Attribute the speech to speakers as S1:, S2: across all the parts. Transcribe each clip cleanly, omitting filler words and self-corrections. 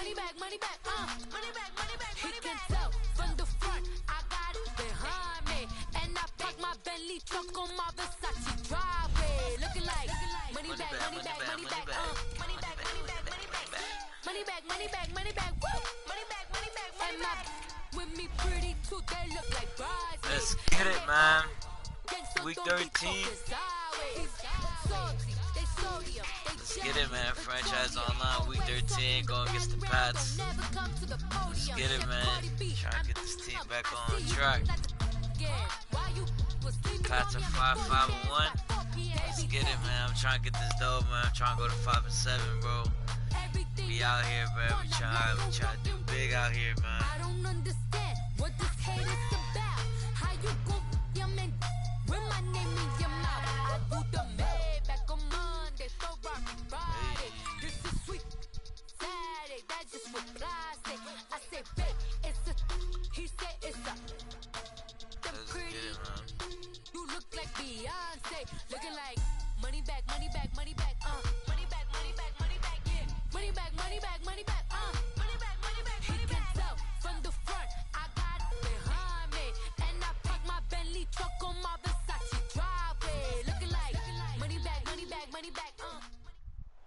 S1: money back, money back, money back, money back. He can tell from the front, I got it behind me. And I park my Bentley truck on my Versace driveway. Looking like money back, money back, money back, money back, money back, money back. Money back, money back, money back, woo! Money back, money back, money back. With me pretty too, they look like bridesmaids.
S2: Let's get it, man. Week 13. Let's get it, man. Franchise Online, Week 13, going against the Pats. Let's get it, man. Trying to get this team back on track. Pats are 5-5-1. Let's get it, man. I'm trying to get this dough, man. I'm trying to go to 5-7, bro. We out here, bro. We trying to do big out here, man.
S1: I don't understand what this hate is about. How you go your man with my name in your mouth? I do the Maybach on Monday, so rock Friday. This is sweet Saturday, that's just what I say. I say, babe, it's a. He said it's a. The pretty. You look like Beyonce, looking like money back, money back, money back, money back, money back, money back, yeah. Money back, money back, money back, money back, money back. He can tell from the front, I got it behind me. And I park my Bentley truck on my Versace driveway. Looking like money back, money back, money back,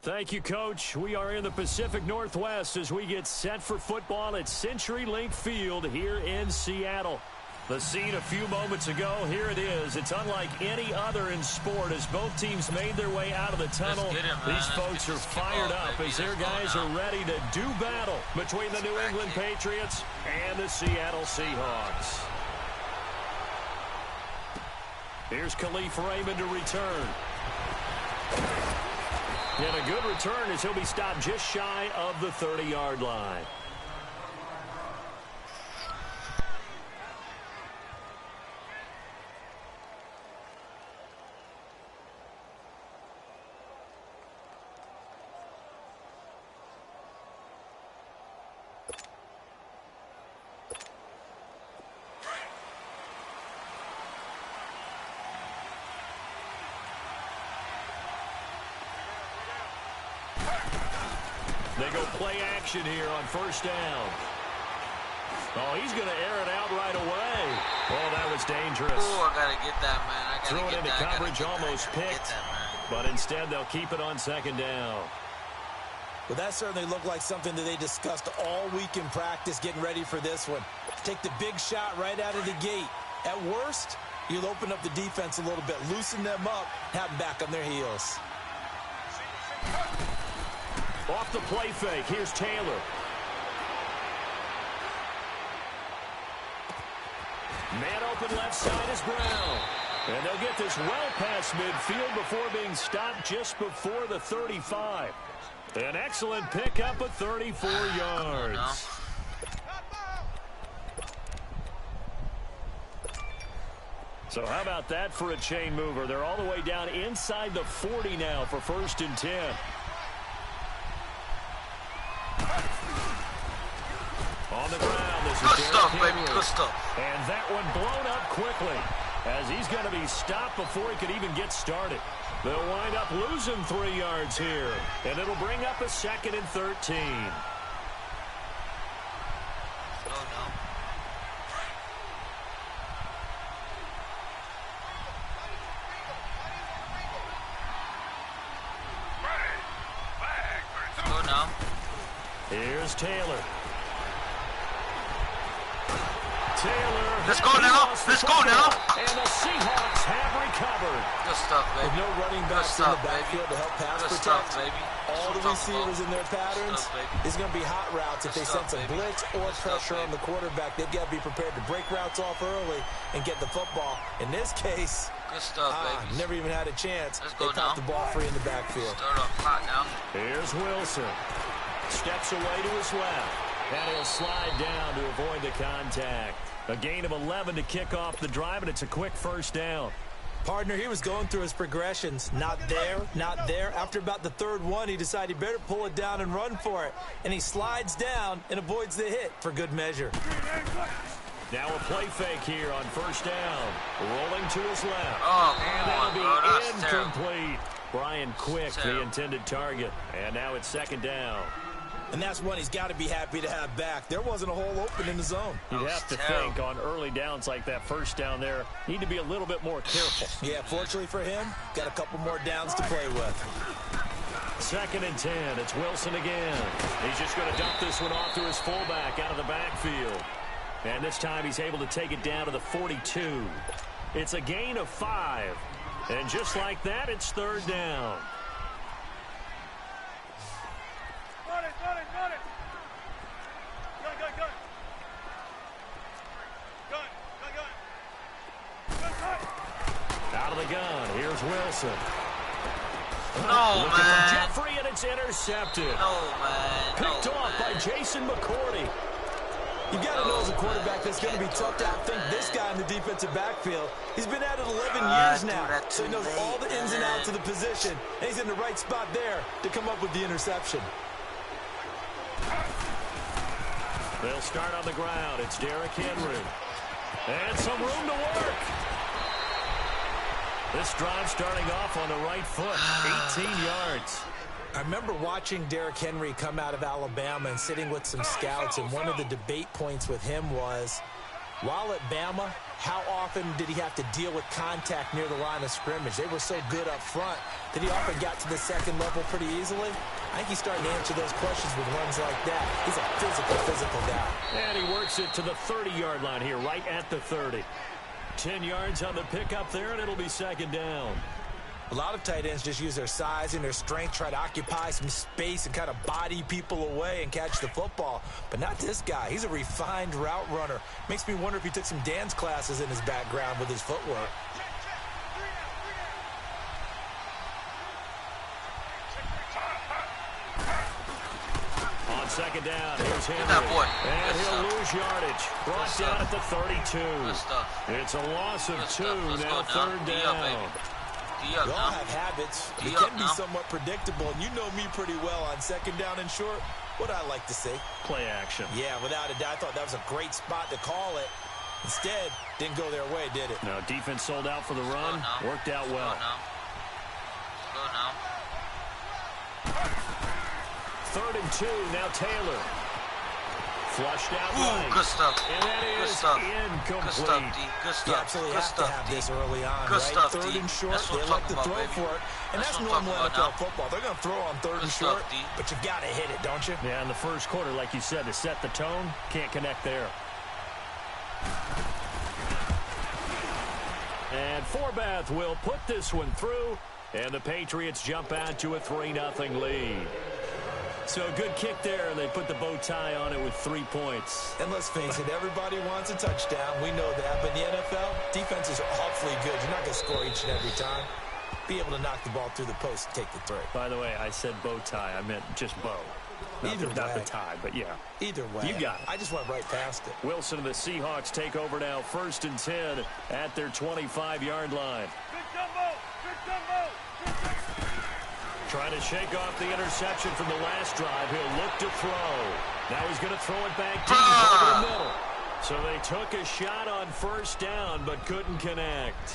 S3: Thank you, Coach. We are in the Pacific Northwest as we get set for football at CenturyLink Field here in Seattle. The scene a few moments ago, here it is. It's unlike any other in sport as both teams made their way out of the tunnel. These folks are fired up as their guys are ready to do battle between the New England Patriots and the Seattle Seahawks. Here's Khalif Raymond to return. And a good return as he'll be stopped just shy of the 30-yard line. They go play action here on first down. Oh, he's going to air it out right away. Oh, that was dangerous.
S2: Oh, I got to get that, man.
S3: Throw it into coverage, almost picked. But instead, they'll keep it on second down.
S4: Well, that certainly looked like something that they discussed all week in practice, getting ready for this one. Take the big shot right out of the gate. At worst, you'll open up the defense a little bit, loosen them up, have them back on their heels.
S3: Off the play fake, here's Taylor. Man open left side is Brown. And they'll get this well past midfield before being stopped just before the 35. An excellent pickup of 34 yards. So how about that for a chain mover? They're all the way down inside the 40 now for 1st and 10. On the ground, this is
S2: good stuff, baby, good stuff.
S3: And that one blown up quickly as he's going to be stopped before he could even get started. They'll wind up losing 3 yards here, and it'll bring up a 2nd and 13.
S2: Go now.
S3: Here's Taylor.
S2: Let's go now. Let's go now.
S3: And the Seahawks have recovered.
S2: Good stuff, baby.
S4: With no running backs in the backfield to help pass protect. All the receivers in their patterns. It's going to be hot routes. If they sense a blitz or pressure on the quarterback, they've got to be prepared to break routes off early and get the football. In this case,
S2: good stuff, baby.
S4: Never even had a chance.
S2: Let's
S4: they
S2: go
S4: caught
S2: now.
S4: the ball free in the backfield.
S2: Start off hot now.
S3: Here's Wilson. Steps away to his left. And he'll slide down to avoid the contact. A gain of 11 to kick off the drive, and it's a quick 1st down.
S4: Partner, he was going through his progressions. Not there, not there. After about the 3rd one, he decided he better pull it down and run for it. And he slides down and avoids the hit for good measure.
S3: Now a play fake here on 1st down. Rolling to his left.
S2: Oh,
S3: and that'll be
S2: that's
S3: incomplete.
S2: Terrible.
S3: Brian Quick, the intended target. And now it's 2nd down.
S4: And that's one he's got to be happy to have back. There wasn't a hole open in the zone.
S3: You'd have to think on early downs like that, first down there, need to be a little bit more careful.
S4: Yeah, fortunately for him, got a couple more downs to play with.
S3: 2nd and 10. It's Wilson again. He's just going to dump this one off to his fullback out of the backfield. And this time he's able to take it down to the 42. It's a gain of 5. And just like that, it's 3rd down. Out of the gun, here's Wilson.
S2: No,
S3: looking
S2: man.
S3: for Jeffrey, and it's intercepted.
S2: No, man.
S3: Picked off by Jason McCourty.
S4: You got to know as a quarterback that's going to be tough to outthink this guy in the defensive backfield. He's been at it 11 years now, so he knows all the ins and outs of the position, and he's in the right spot there to come up with the interception.
S3: They'll start on the ground. It's Derrick Henry. And some room to work. This drive starting off on the right foot, 18 yards.
S4: I remember watching Derrick Henry come out of Alabama and sitting with some scouts, and one of the debate points with him was, while at Bama, how often did he have to deal with contact near the line of scrimmage? They were so good up front that he often got to the second level pretty easily. I think he's starting to answer those questions with runs like that. He's a physical guy.
S3: And he works it to the 30-yard line here, right at the 30. 10 yards on the pickup there, and it'll be 2nd down.
S4: A lot of tight ends just use their size and their strength, try to occupy some space and kind of body people away and catch the football. But not this guy. He's a refined route runner. Makes me wonder if he took some dance classes in his background with his footwork.
S3: On 2nd down, here's Henry.
S2: Good boy.
S3: And
S2: Good
S3: he'll
S2: stuff.
S3: lose yardage. Brought
S2: Good
S3: down
S2: stuff.
S3: at the 32.
S2: Good stuff.
S3: It's a loss of
S2: Good
S3: 2,
S2: stuff. Let's
S3: now
S2: go now.
S3: 3rd
S2: D up,
S3: down.
S2: baby. D
S4: We
S2: up
S4: all
S2: now.
S4: have habits. They
S2: D
S4: can
S2: up
S4: be
S2: now.
S4: somewhat predictable, and you know me pretty well on 2nd down and short. What I like to see.
S3: Play action.
S4: Yeah, without a doubt, I thought that was a great spot to call it. Instead, didn't go their way, did it?
S3: Now, defense sold out for the run.
S2: now.
S3: Worked out well.
S2: Go now.
S3: 3rd and 2, now Taylor. Flushed out
S2: Ooh,
S3: right.
S2: good stuff.
S3: And that
S2: Good
S3: is
S2: stuff.
S3: incomplete.
S2: Good stuff, D. Good stuff.
S4: You absolutely
S2: Good
S4: have to
S2: stuff,
S4: have
S2: D.
S4: this early on,
S2: Good
S4: right?
S2: stuff,
S4: 3rd
S2: D.
S4: and short,
S2: That's what
S4: they
S2: I'm
S4: like
S2: talking
S4: to
S2: about,
S4: throw
S2: baby.
S4: for it. And
S2: That's
S4: that's
S2: what I'm
S4: normal
S2: talking
S4: NFL
S2: about now.
S4: football. They're going to throw on 3rd and
S2: Good
S4: short,
S2: stuff, D.
S4: but you got to hit it, don't you?
S3: Yeah, in the first quarter, like you said, to set the tone, can't connect there. And Forbath will put this one through, and the Patriots jump out to a 3-0 lead. So a good kick there, and they put the bow tie on it with 3 points.
S4: And let's face it, everybody wants a touchdown. We know that. But in the NFL, defense is awfully good. You're not going to score each and every time. Be able to knock the ball through the post and take the 3.
S3: By the way, I said bow tie. I meant just bow. Not the tie, but yeah.
S4: Either way.
S3: You got it.
S4: I just went right past it.
S3: Wilson and the Seahawks take over now, 1st and 10 at their 25-yard line. Trying to shake off the interception from the last drive. He'll look to throw. Now he's going to throw it back deep over the middle. So they took a shot on 1st down, but couldn't connect.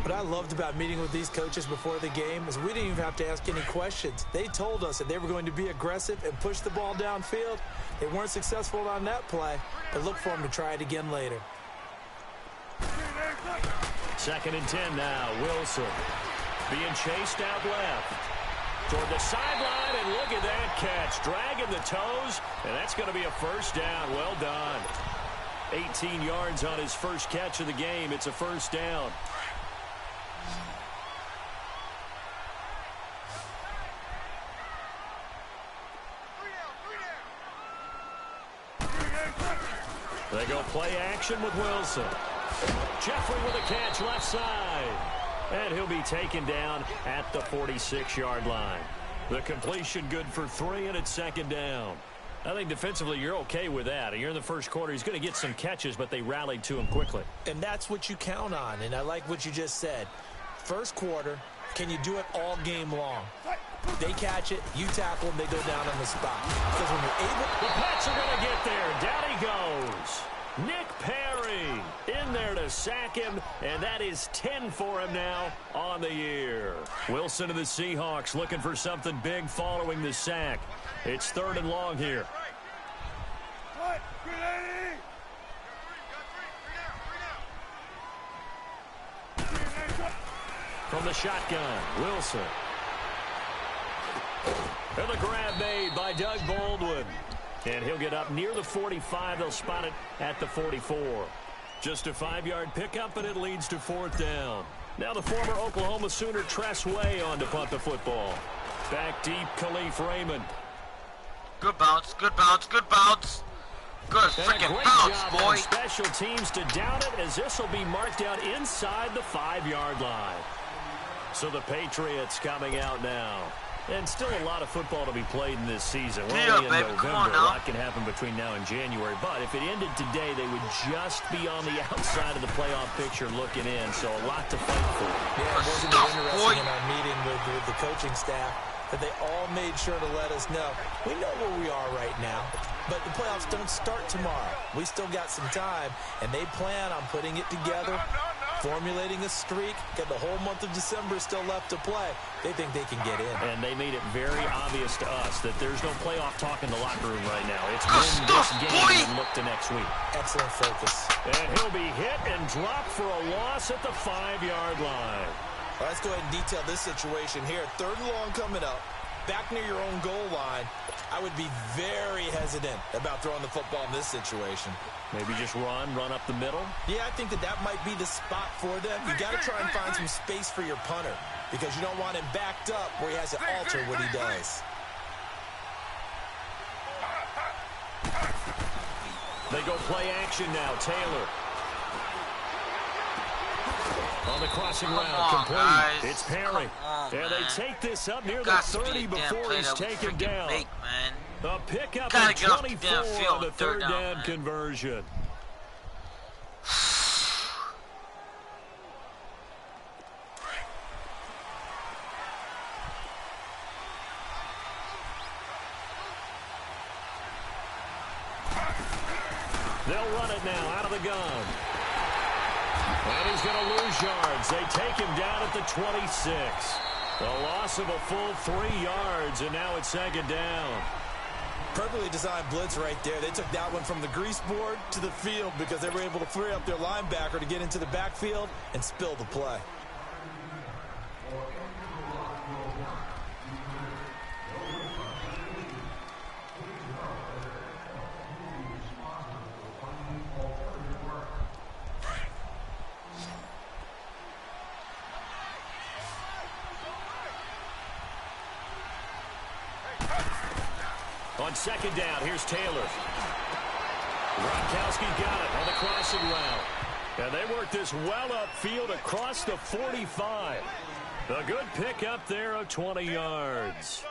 S4: What I loved about meeting with these coaches before the game is we didn't even have to ask any questions. They told us that they were going to be aggressive and push the ball downfield. They weren't successful on that play, but look for them to try it again later.
S3: 2nd and 10 now. Wilson being chased out left. Toward the sideline, and look at that catch. Dragging the toes, and that's going to be a 1st down. Well done. 18 yards on his first catch of the game. It's a 1st down. They go play action with Wilson. Jeffrey with a catch left side. And he'll be taken down at the 46-yard line. The completion good for 3, and it's 2nd down. I think defensively you're okay with that. You're in the first quarter. He's going to get some catches, but they rallied to him quickly.
S4: And that's what you count on, and I like what you just said. First quarter, can you do it all game long? They catch it, you tackle them, they go down on the spot. Because when you're able...
S3: The Pats are going to get there. Down he goes. Nick Perry in there to sack him, and that is 10 for him now on the year. Wilson and the Seahawks looking for something big following the sack. It's 3rd and long here. From the shotgun, Wilson. And the grab made by Doug Baldwin. And he'll get up near the 45. They'll spot it at the 44. Just a 5-yard pickup, and it leads to 4th down. Now the former Oklahoma Sooner Tress Way on to punt the football. Back deep, Khalif Raymond.
S2: Good bounce, good bounce, good bounce. Good freaking bounce, boy.
S3: Special teams to down it, as this will be marked out inside the 5-yard line. So the Patriots coming out now. And still a lot of football to be played in this season. We're only in November. A lot can happen between now and January. But if it ended today, they would just be on the outside of the playoff picture looking in. So a lot to fight for.
S4: Yeah, it wasn't interesting in our meeting with the coaching staff that they all made sure to let us know. We know where we are right now, but the playoffs don't start tomorrow. We still got some time, and they plan on putting it together, formulating a streak, got the whole month of December still left to play. They think they can get in.
S3: And they made it very obvious to us that there's no playoff talk in the locker room right now. It's win this game and look to next week.
S4: Excellent focus.
S3: And he'll be hit and dropped for a loss at the 5-yard line.
S4: All right, let's go ahead and detail this situation here. 3rd and long coming up, back near your own goal line. I would be very hesitant about throwing the football in this situation.
S3: Maybe just run up the middle?
S4: Yeah, I think that might be the spot for them. You got to try and find some space for your punter because you don't want him backed up where he has to alter what he does.
S3: They go play action now. Taylor. On the crossing route, complete.
S2: Guys.
S3: It's Perry. And they take this up near the 30 before he's taken down. A pickup at 24 on the 3rd down conversion. They'll run it now out of the gun. And he's going to lose yards. They take him down at the 26. A loss of a full 3 yards, and now it's 2nd down.
S4: Perfectly designed blitz right there. They took that one from the grease board to the field because they were able to free up their linebacker to get into the backfield and spill the play.
S3: On 2nd down, here's Taylor. Gronkowski got it on the crossing route. And they work this well upfield across the 45. A good pickup there of 20 yards.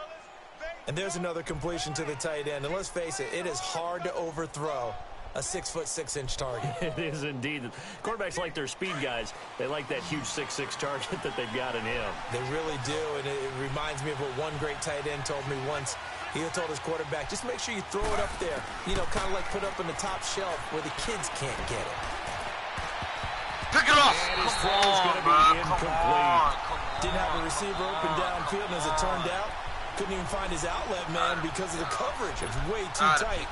S4: And there's another completion to the tight end. And let's face it, it is hard to overthrow a 6'6" target.
S3: It is indeed. Quarterbacks like their speed guys. They like that huge 6'6" target that they've got in him.
S4: They really do, and it reminds me of what one great tight end told me once. He told his quarterback, just make sure you throw it up there, you know, kind of like put up on the top shelf where the kids can't get it.
S2: Pick it off!
S3: And his throw is going to be incomplete.
S4: Didn't have a receiver open downfield, and as it turned out, couldn't even find his outlet man because of the coverage. It's way too tight.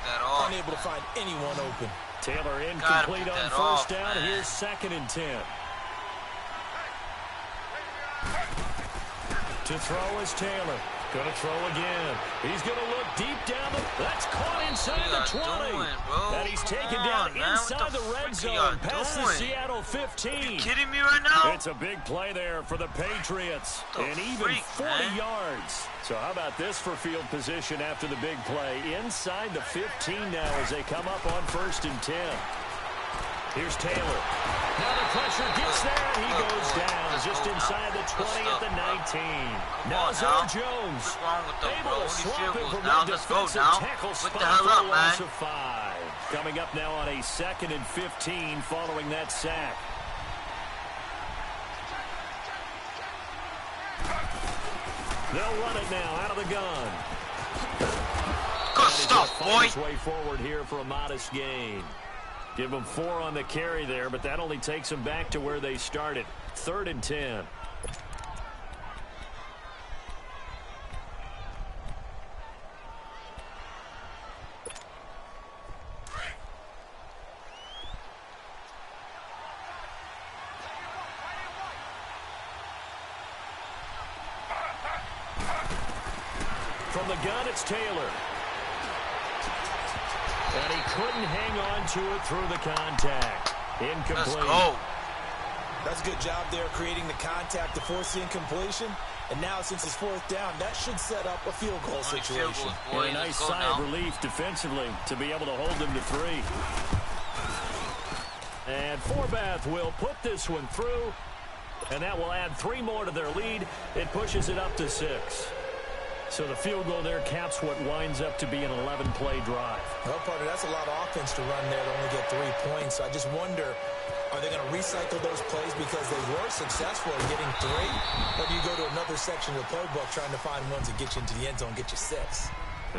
S4: Unable to find anyone open.
S3: Taylor incomplete on 1st down. Here's 2nd and 10. To throw is Taylor. Going to throw again. He's going to look deep down. That's caught inside the 20. And he's taken down inside the red zone past the Seattle 15.
S2: Are you kidding me right now?
S3: It's a big play there for the Patriots. And even 40 yards. So how about this for field position after the big play? Inside the 15 now as they come up on 1st and 10. Here's Taylor. Now the pressure gets there, and he goes down just inside the 20 at the 19. Now Zone Jones able to swap it from the defensive tackle spot for a loss of 5. Coming up now on a 2nd and 15 following that sack. They'll run it now out of the gun.
S2: Good stuff, boy.
S3: His way forward here for a modest gain. Give them 4 on the carry there, but that only takes them back to where they started. 3rd and 10. From the gun, it's Taylor. And he couldn't hang on to it through the contact. Incomplete.
S2: Let's go.
S4: That's a good job there, creating the contact to force the incompletion. And now, since it's 4th down, that should set up a field goal situation.
S3: And a nice sigh of relief defensively to be able to hold them to 3. And Forbath will put this one through. And that will add 3 more to their lead. It pushes it up to 6. So the field goal there caps what winds up to be an 11-play drive.
S4: Well, partner, that's a lot of offense to run there to only get 3 points. So I just wonder, are they going to recycle those plays because they were successful in getting 3? Or do you go to another section of the playbook trying to find ones that get you into the end zone, get you 6?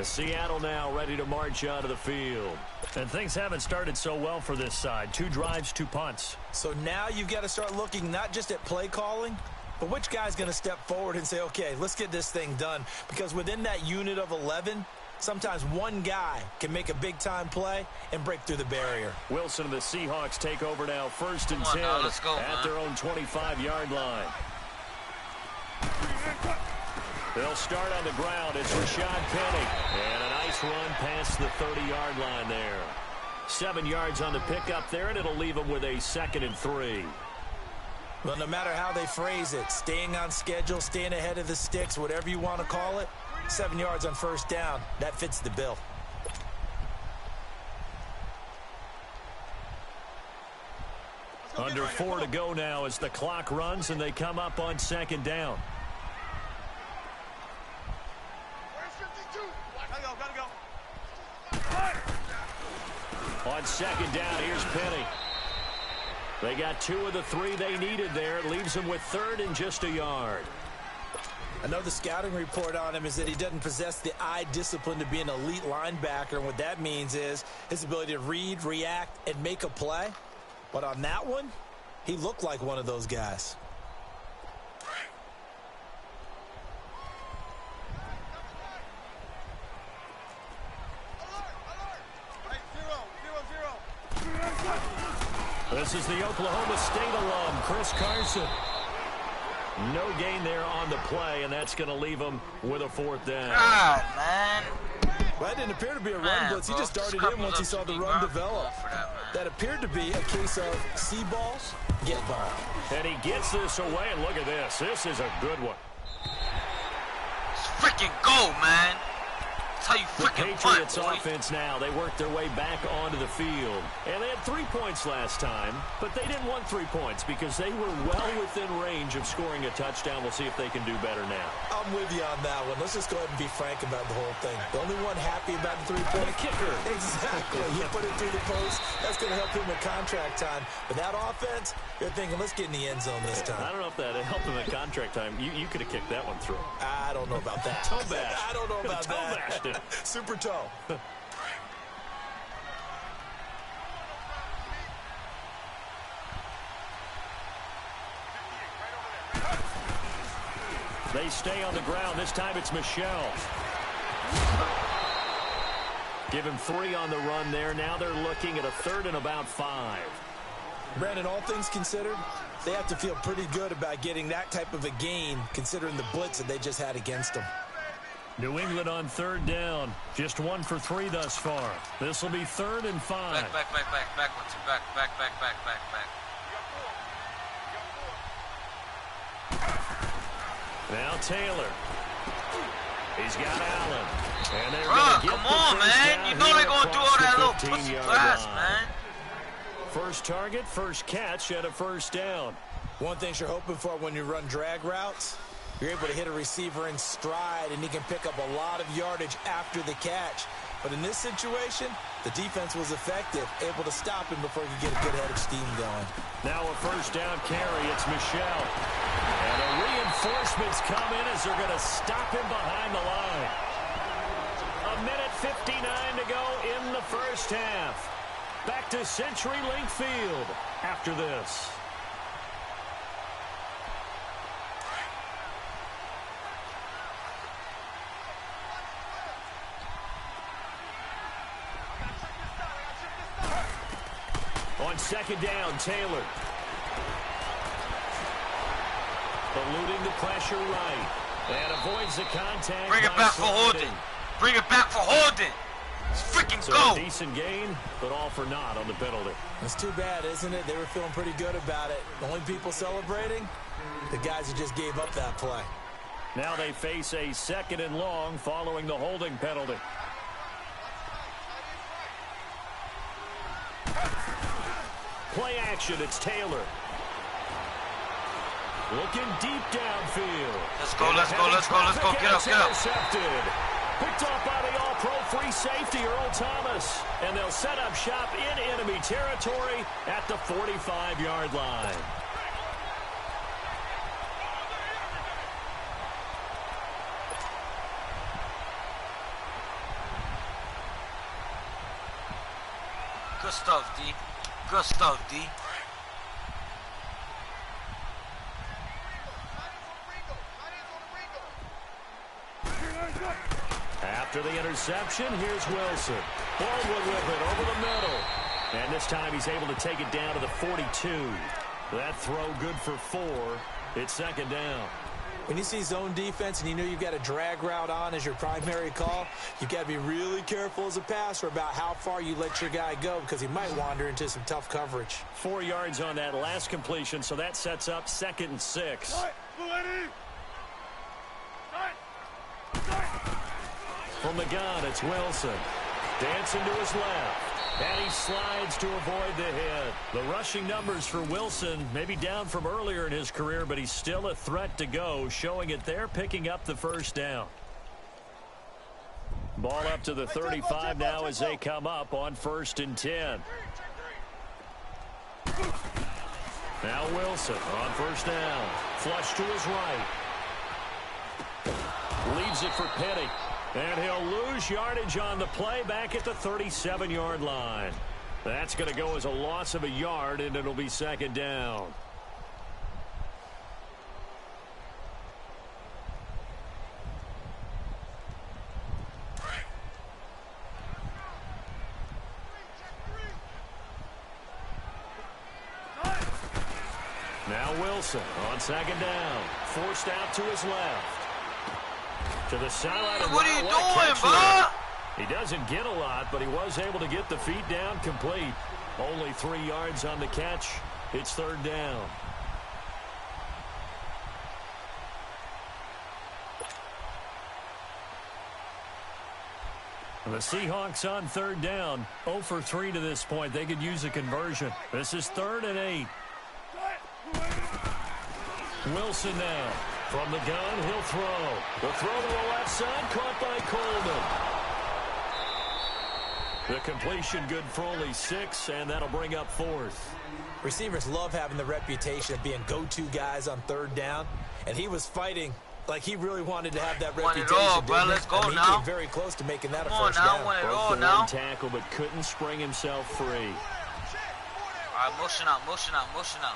S3: Seattle now ready to march out of the field. And things haven't started so well for this side. 2 drives, 2 punts.
S4: So now you've got to start looking not just at play calling, but which guy's going to step forward and say, okay, let's get this thing done? Because within that unit of 11, sometimes one guy can make a big-time play and break through the barrier.
S3: Wilson and the Seahawks take over now, 1st and 10 at their own 25-yard line. They'll start on the ground. It's Rashad Penny. And a nice run past the 30-yard line there. 7 yards on the pickup there, and it'll leave them with a 2nd and 3.
S4: Well, no matter how they phrase it, staying on schedule, staying ahead of the sticks, whatever you want to call it, 7 yards on 1st down, that fits the bill.
S3: Under 4 to go now as the clock runs and they come up on 2nd down. On 2nd down, here's Penny. They got 2 of the 3 they needed there. It leaves them with 3rd and just a yard.
S4: I know the scouting report on him is that he doesn't possess the eye discipline to be an elite linebacker. And what that means is his ability to read, react, and make a play. But on that one, he looked like one of those guys.
S3: This is the Oklahoma State alum, Chris Carson. No gain there on the play, and that's going to leave him with a 4th down.
S2: God, man.
S4: Well, that didn't appear to be a run blitz. He just darted in once he saw the run develop. That appeared to be a case of see ball, get ball.
S3: And he gets this away, and look at this. This is a good one.
S2: Let's freaking go, man. That's how you freaking punt,
S3: Patriots offense now. They worked their way back onto the field. And they had 3 points last time, but they didn't want 3 points because they were well within range of scoring a touchdown. We'll see if they can do better now.
S4: I'm with you on that one. Let's just go ahead and be frank about the whole thing. The only one happy about the 3-point
S3: kicker.
S4: Exactly. He put it through the post. That's going to help him with contract time. But that offense, you're thinking, let's get in the end zone this time.
S3: I don't know if that helped him at contract time. You could have kicked that one through.
S4: I don't know about that.
S3: Toe bash.
S4: I don't know about
S3: toe
S4: that.
S3: bashed it.
S4: Super toe.
S3: They stay on the ground. This time it's Michelle. Give him 3 on the run there. Now they're looking at a 3rd and about 5.
S4: Brandon, all things considered, they have to feel pretty good about getting that type of a gain considering the blitz that they just had against them.
S3: New England on 3rd down. Just 1 for 3 thus far. This will be 3rd and 5.
S2: Back.
S3: Now Taylor. He's got Allen. And they're
S2: Bruh,
S3: get
S2: come
S3: the
S2: on,
S3: first
S2: man.
S3: down
S2: You know they're going to do all that little
S3: across the
S2: pussy
S3: 15-yard
S2: pass,
S3: line.
S2: man.
S3: First target, first catch at a 1st down.
S4: One thing you're hoping for when you run drag routes, you're able to hit a receiver in stride, and he can pick up a lot of yardage after the catch. But in this situation, the defense was effective, able to stop him before he could get a good head of steam going.
S3: Now a 1st down carry. It's Michelle. And the reinforcements come in as they're going to stop him behind the line. 1:59 to go in the 1st half. back to CenturyLink Field after this. On second down, Taylor. Eluding the pressure right. And avoids the contact.
S2: Bring it back for holding. Bring it back for holding. Let's freaking go.
S3: A decent gain, but all for naught on the penalty.
S4: It's too bad, isn't it? They were feeling pretty good about it. The only people celebrating, the guys who just gave up that play.
S3: Now they face a 2nd and long following the holding penalty. Play action, it's Taylor. Looking deep downfield.
S2: Let's go, let's go, let's go, let's go. Get up, get up.
S3: Intercepted. Picked off by the all-pro free safety, Earl Thomas. And they'll set up shop in enemy territory at the 45-yard line.
S2: Good stuff, D. Good stuff, D.
S3: After the interception, here's Wilson. Baldwin with it over the middle. And this time he's able to take it down to the 42. That throw good for 4. It's 2nd down.
S4: When you see zone defense and you know you've got a drag route on as your primary call, you've got to be really careful as a passer about how far you let your guy go because he might wander into some tough coverage.
S3: 4 yards on that last completion, so that sets up 2nd and 6. From the gun, it's Wilson. Dancing to his left. And he slides to avoid the hit. The rushing numbers for Wilson may be down from earlier in his career, but he's still a threat to go, showing it there, picking up the 1st down. Ball up to the 35 now as they come up on 1st and 10. Now Wilson on 1st down. Flush to his right. Leaves it for Petty. And he'll lose yardage on the play back at the 37-yard line. That's going to go as a loss of a yard, and it'll be 2nd down. Now Wilson on 2nd down. Forced out to his left. To the sideline.
S2: What are you doing, bro?
S3: He doesn't get a lot, but he was able to get the feet down complete. Only 3 yards on the catch. It's 3rd down. And the Seahawks on 3rd down. 0 for 3 to this point. They could use a conversion. This is 3rd and 8. Wilson now. From the gun, he'll throw. The throw to the left side, caught by Coleman. The completion good for only 6, and that'll bring up 4th.
S4: Receivers love having the reputation of being go-to guys on 3rd down, and he was fighting like he really wanted to have that reputation.
S2: Want it all, bro. Let's go now.
S4: He came very close to making that a 1st down.
S2: Want it all
S3: Broke the
S2: now.
S3: one tackle, but couldn't spring himself free.
S2: All right, motion out, motion out, motion out.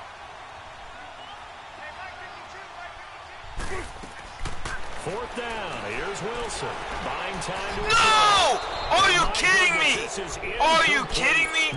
S3: 4th down. Here's Wilson. Buying time to
S2: No! Are you kidding me? Are you kidding me?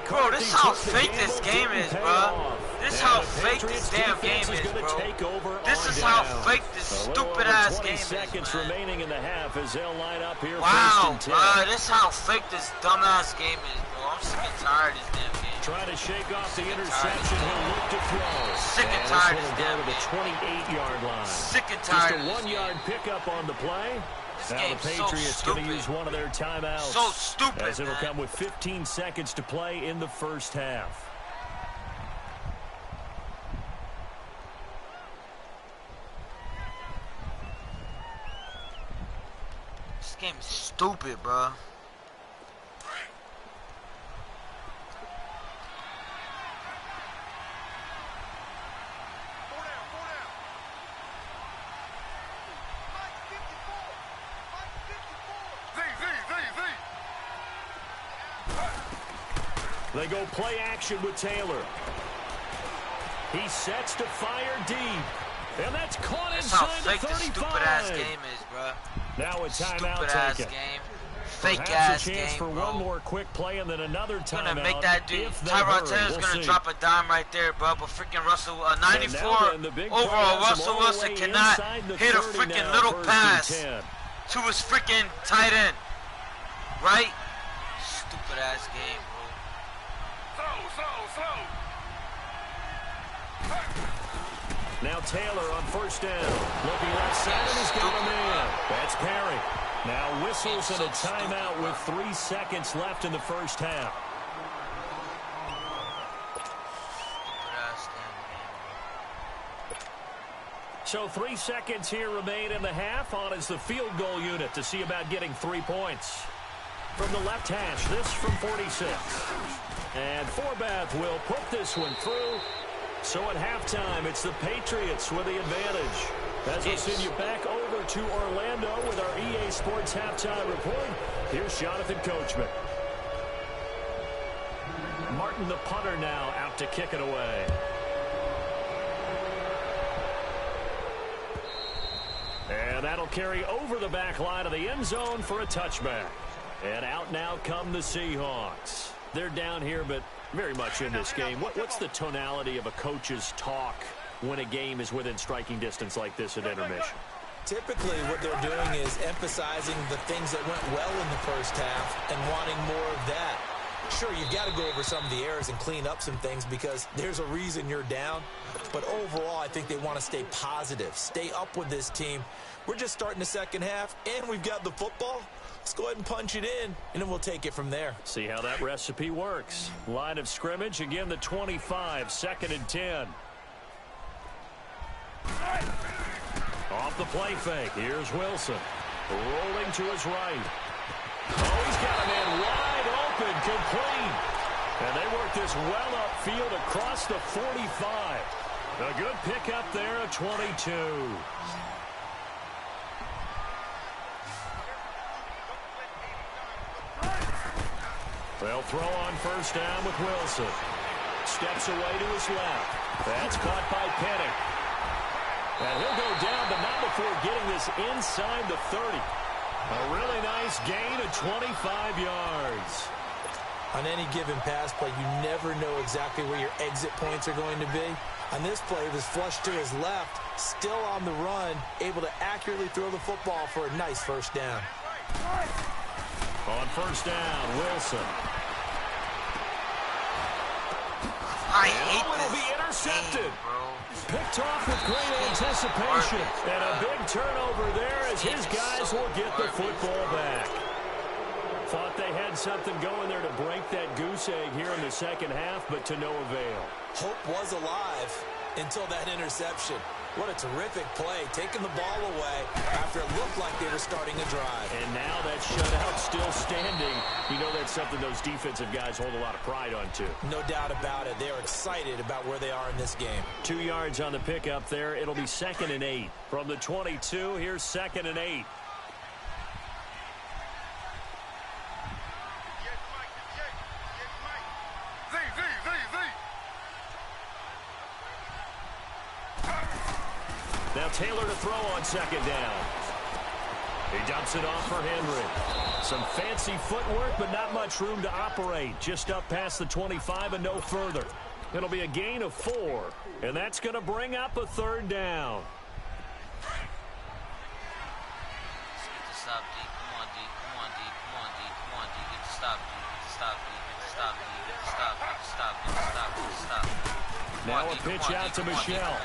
S2: Bro, this is how fake this game is, bro. This is how fake this damn game is, bro. This is how fake this stupid ass game is,
S3: seconds remaining in the half as they'll line up here.
S2: Wow, bro. This is how fake this dumbass game is, bro. I'm sick and tired of this damn game.
S3: Trying to shake off the interception. He'll look to throw.
S2: Sick and tired of this damn
S3: game. To the 28-yard line.
S2: Sick and tired of this
S3: Just a 1-yard pickup on the play.
S2: This
S3: now the Patriots going to use one of their timeouts.
S2: So stupid,
S3: as it'll
S2: man.
S3: come with 15 seconds to play in the 1st half.
S2: This game is stupid, bro.
S3: They go play action with Taylor. He sets to fire deep. And that's caught inside the 35.
S2: That's how fake this stupid-ass game is, bro.
S3: Now a timeout
S2: Stupid-ass
S3: taken.
S2: game.
S3: Perhaps
S2: Fake-ass
S3: a chance
S2: game,
S3: for
S2: bro.
S3: one more quick play and then another timeout.
S2: Gonna make that dude. Tyrod Taylor's gonna drop a dime right there, bro. But freaking Russell, 94 overall, Russell Wilson cannot hit a freaking little pass to his freaking tight end. Right? Stupid-ass game, bro.
S3: Now Taylor on first down. Looking left side, and he's got him in. That's Perry. Now whistles and a timeout with 3 seconds left in the first half. So 3 seconds here remain in the half. On is the field goal unit to see about getting 3 points. From the left hash, this from 46. And Forbath will put this one through. So at halftime, it's the Patriots with the advantage. As we'll send you back over to Orlando with our EA Sports Halftime Report, here's Jonathan Coachman. Martin, the punter, now out to kick it away. And that'll carry over the back line of the end zone for a touchback. And out now come the Seahawks. They're down here, but very much in this game. What's the tonality of a coach's talk when a game is within striking distance like this at intermission?
S4: Typically, what they're doing is emphasizing the things that went well in the first half and wanting more of that. Sure, you've got to go over some of the errors and clean up some things because there's a reason you're down. But overall, I think they want to stay positive, stay up with this team. We're just starting the second half, and we've got the football. Let's go ahead and punch it in, and then we'll take it from there.
S3: See how that recipe works. Line of scrimmage, again the 25, 2nd and 10. Off the play fake, here's Wilson. Rolling to his right. Oh, he's got a man wide open, complete. And they work this well upfield across the 45. A good pickup there, a 22. They'll throw on first down with Wilson. Steps away to his left. That's caught by Penning. And he'll go down, but not before getting this inside the 30. A really nice gain of 25 yards.
S4: On any given pass play, you never know exactly where your exit points are going to be. On this play, it was flushed to his left, still on the run, able to accurately throw the football for a nice first down.
S3: On first down, Wilson.
S2: I hate
S3: this. It'll be intercepted.
S2: Game, bro.
S3: Picked off with great anticipation. And a big turnover there as his guys will get the football back. Thought they had something going there to break that goose egg here in the second half, but to no avail.
S4: Hope was alive until that interception. What a terrific play, taking the ball away after it looked like they were starting a drive.
S3: And now that shutout still standing. You know that's something those defensive guys hold a lot of pride on, too.
S4: No doubt about it. They're excited about where they are in this game.
S3: 2 yards on the pickup there. It'll be 2nd and 8. From the 22, here's 2nd and 8. Now Taylor to throw on second down. He dumps it off for Henry. Some fancy footwork, but not much room to operate. Just up past the 25 and no further. It'll be a gain of 4, and that's going to bring up a 3rd down.
S2: Stop, D. Come on, D. Come on, D. Come on, D. Come on, D. Get the stop, D. Get the stop, D. Get the stop, D. Get the stop, get the stop, get the stop, get the stop.
S3: Now a pitch out to Michel.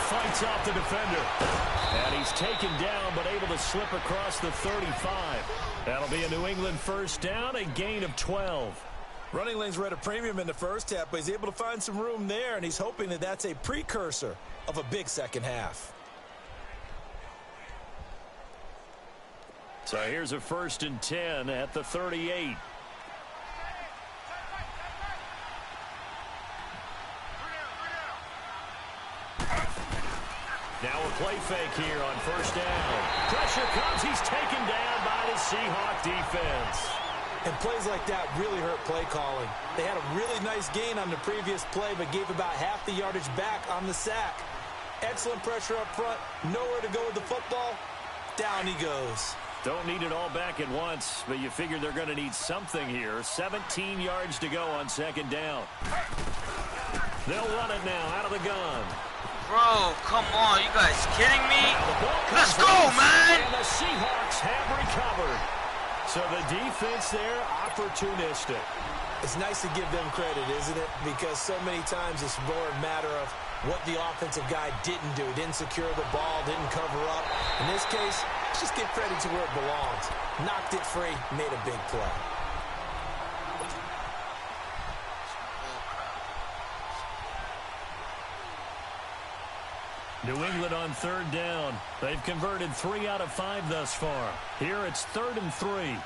S3: Fights off the defender. And he's taken down, but able to slip across the 35. That'll be a New England first down, a gain of 12.
S4: Running lanes were at a premium in the first half, but he's able to find some room there, and he's hoping that that's a precursor of a big second half.
S3: So here's a 1st and 10 at the 38. Now a play fake here on first down. Pressure comes. He's taken down by the Seahawk defense.
S4: And plays like that really hurt play calling. They had a really nice gain on the previous play, but gave about half the yardage back on the sack. Excellent pressure up front. Nowhere to go with the football. Down he goes.
S3: Don't need it all back at once, but you figure they're going to need something here. 17 yards to go on second down. They'll run it now out of the gun.
S2: Bro, come on. You guys kidding me? Let's go, man.
S3: And the Seahawks have recovered. So the defense there, opportunistic.
S4: It's nice to give them credit, isn't it? Because so many times it's more a matter of what the offensive guy didn't do. Didn't secure the ball, didn't cover up. In this case, just give credit to where it belongs. Knocked it free, made a big play.
S3: New England on third down. They've converted 3 out of 5 thus far. Here it's 3rd and 3.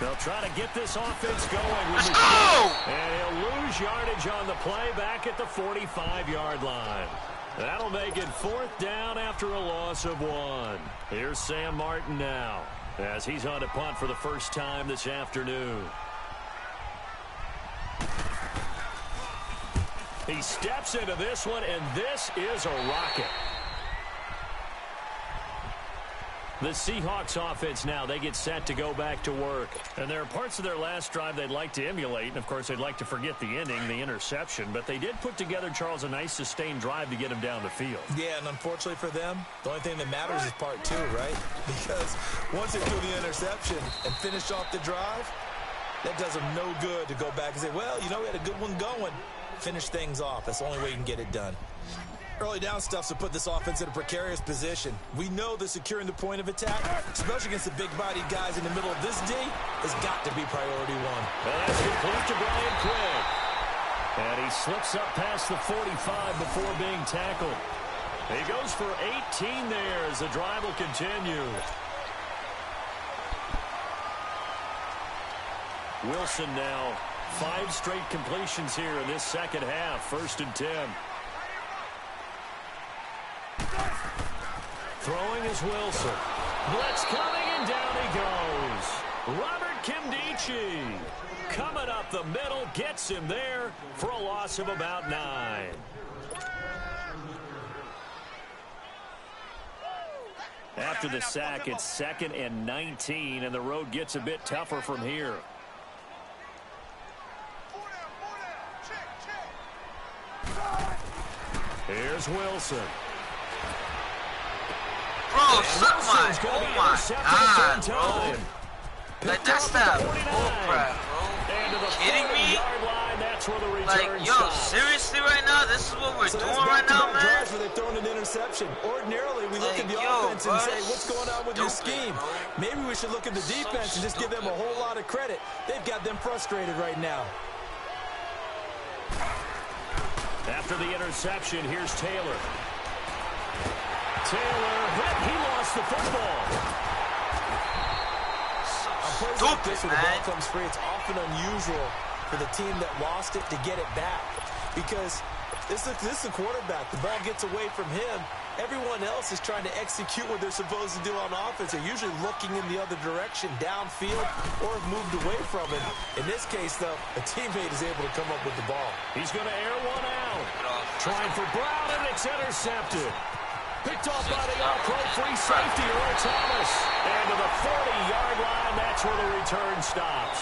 S3: They'll try to get this offense going.
S2: Let's go!
S3: And he'll lose yardage on the play back at the 45-yard line. That'll make it 4th down after a loss of 1. Here's Sam Martin now, as he's on to punt for the first time this afternoon. He steps into this one, and this is a rocket. The Seahawks offense now, they get set to go back to work. And there are parts of their last drive they'd like to emulate. And, of course, they'd like to forget the ending, the interception. But they did put together, Charles, a nice sustained drive to get him down the field.
S4: Yeah, and unfortunately for them, the only thing that matters is part 2, right? Because once they do the interception and finish off the drive, that does them no good to go back and say, well, you know, we had a good one going. Finish things off. That's the only way you can get it done. Early down stuff to put this offense in a precarious position. We know that securing the point of attack, especially against the big-bodied guys in the middle of this D, has got to be priority 1.
S3: Well, that's complete to Brian Quick. And he slips up past the 45 before being tackled. He goes for 18 there as the drive will continue. Wilson now, 5 straight completions here in this second half. 1st and 10. Throwing is Wilson. Blitz coming, and down he goes. Robert Kimdichie coming up the middle, gets him there for a loss of about 9. After the sack, it's 2nd and 19, and the road gets a bit tougher from here. Here's Wilson.
S2: Bro, suck my, oh my God, bro. Like, that's that bullcrap, bro. Kidding me? Like, yo, seriously right now? This is what we're doing right now, man?
S4: Drives where they're throwing an interception. Ordinarily, we look at the offense and say, what's going on with your scheme? Maybe we should look at the defense and just give them a whole lot of credit. They've got them frustrated right now.
S3: After the interception, here's Taylor. Taylor, he lost the football.
S2: Stupid,
S4: like this, when the ball comes free, it's often unusual for the team that lost it to get it back. Because this is the quarterback. The ball gets away from him. Everyone else is trying to execute what they're supposed to do on offense. They're usually looking in the other direction, downfield, or have moved away from it. In this case, though, a teammate is able to come up with the ball.
S3: He's going to air one out. Trying for Brown, and it's intercepted. Picked off by the all-pro free safety, Earl Thomas. And to the 40-yard line, that's where the return stops.